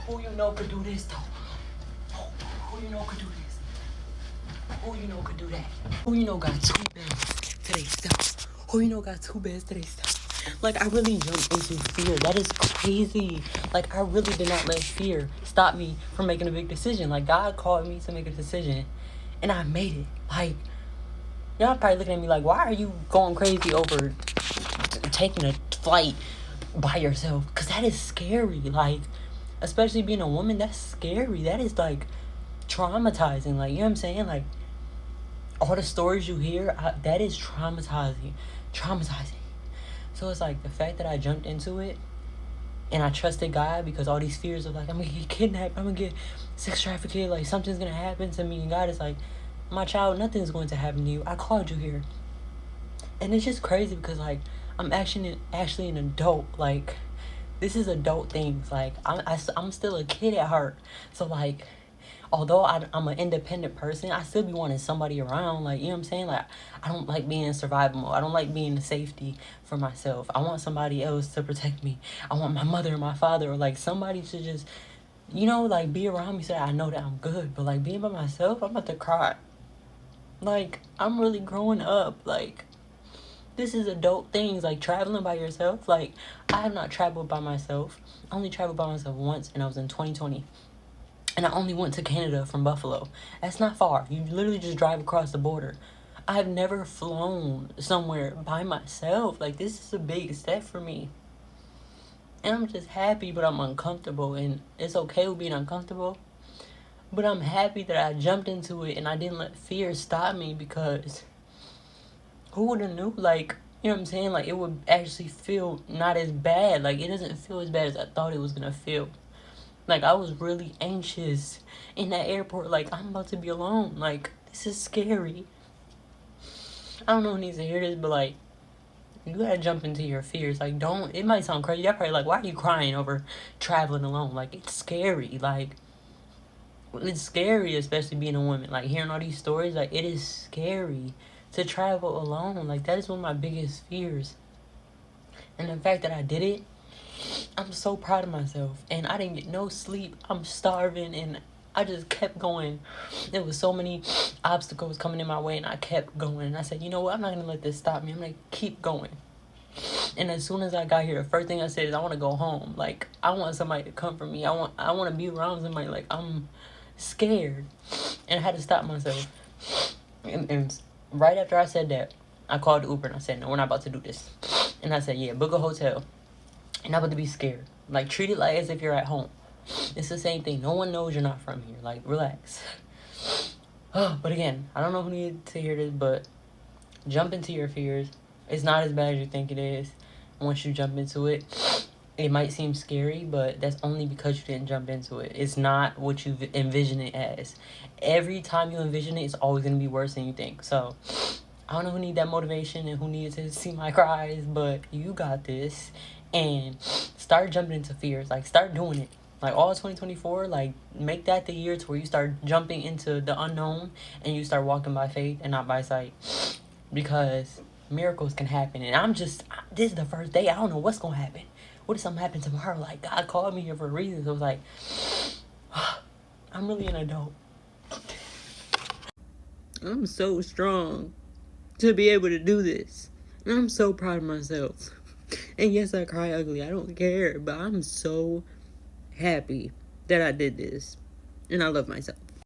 Who you know could do this though? Who you know could do this? Who you know could do that? Who you know got two beds to their stuff? Who you know got two beds to their stuff? Like, I really jumped into fear. That is crazy. Like, I really did not let fear stop me from making a big decision. Like, God called me to make a decision, and I made it. Like, y'all probably looking at me like, why are you going crazy over taking a flight by yourself? Because that is scary. Like, especially being a woman, that's scary. That is, like, traumatizing. Like, you know what I'm saying? Like, all the stories you hear, that is traumatizing. So it's like the fact that I jumped into it and I trusted God, because all these fears of like, I'm gonna get kidnapped, I'm gonna get sex trafficked, like something's gonna happen to me, and God is like, my child, nothing's going to happen to you. I called you here. And it's just crazy because like I'm actually an adult. Like, this is adult things. Like, I'm still a kid at heart. So like, although I'm an independent person, I still be wanting somebody around. Like, you know what I'm saying? Like, I don't like being in survival mode. I don't like being in safety for myself. I want somebody else to protect me. I want my mother and my father, or like somebody to just, like be around me so that I know that I'm good. But like being by myself, I'm about to cry. Like, I'm really growing up. Like, this is adult things, like traveling by yourself. Like, I have not traveled by myself. I only traveled by myself once, and I was in 2020. And I only went to Canada from Buffalo. That's not far. You literally just drive across the border. I have never flown somewhere by myself. Like, this is a big step for me. And I'm just happy, but I'm uncomfortable. And it's okay with being uncomfortable. But I'm happy that I jumped into it and I didn't let fear stop me, because who would have knew? Like, you know what I'm saying? Like, it would actually feel not as bad. Like, it doesn't feel as bad as I thought it was going to feel. Like, I was really anxious in that airport. Like, I'm about to be alone. Like, this is scary. I don't know who needs to hear this, but, like, you gotta jump into your fears. Like, don't, it might sound crazy. You're probably like, why are you crying over traveling alone? Like, it's scary. Like, it's scary, especially being a woman. Like, hearing all these stories, like, it is scary to travel alone. Like, that is one of my biggest fears. And the fact that I did it, I'm so proud of myself. And I didn't get no sleep. I'm starving, and I just kept going. There was so many obstacles coming in my way, and I kept going. And I said, you know what? I'm not going to let this stop me. I'm going to keep going. And as soon as I got here, the first thing I said is, I want to go home. Like, I want somebody to comfort me. I want to be around somebody. Like, I'm scared. And I had to stop myself. And right after I said that, I called the Uber and I said, no, we're not about to do this. And I said, yeah, book a hotel. And I'm about to be scared. Like, treat it like as if you're at home. It's the same thing. No one knows you're not from here. Like, relax. But again, I don't know who needed to hear this, but jump into your fears. It's not as bad as you think it is. Once you jump into it, it might seem scary, but that's only because you didn't jump into it. It's not what you envision it as. Every time you envision it, it's always going to be worse than you think. So, I don't know who need that motivation and who needs to see my cries, but you got this. And start jumping into fears. Like, start doing it. Like, all 2024, like, make that the year to where you start jumping into the unknown and you start walking by faith and not by sight. Because miracles can happen. And this is the first day. I don't know what's going to happen. What if something happened tomorrow? Like, God called me here for a reason. So it was like, I'm really an adult. I'm so strong to be able to do this. And I'm so proud of myself. And yes, I cry ugly. I don't care. But I'm so happy that I did this. And I love myself.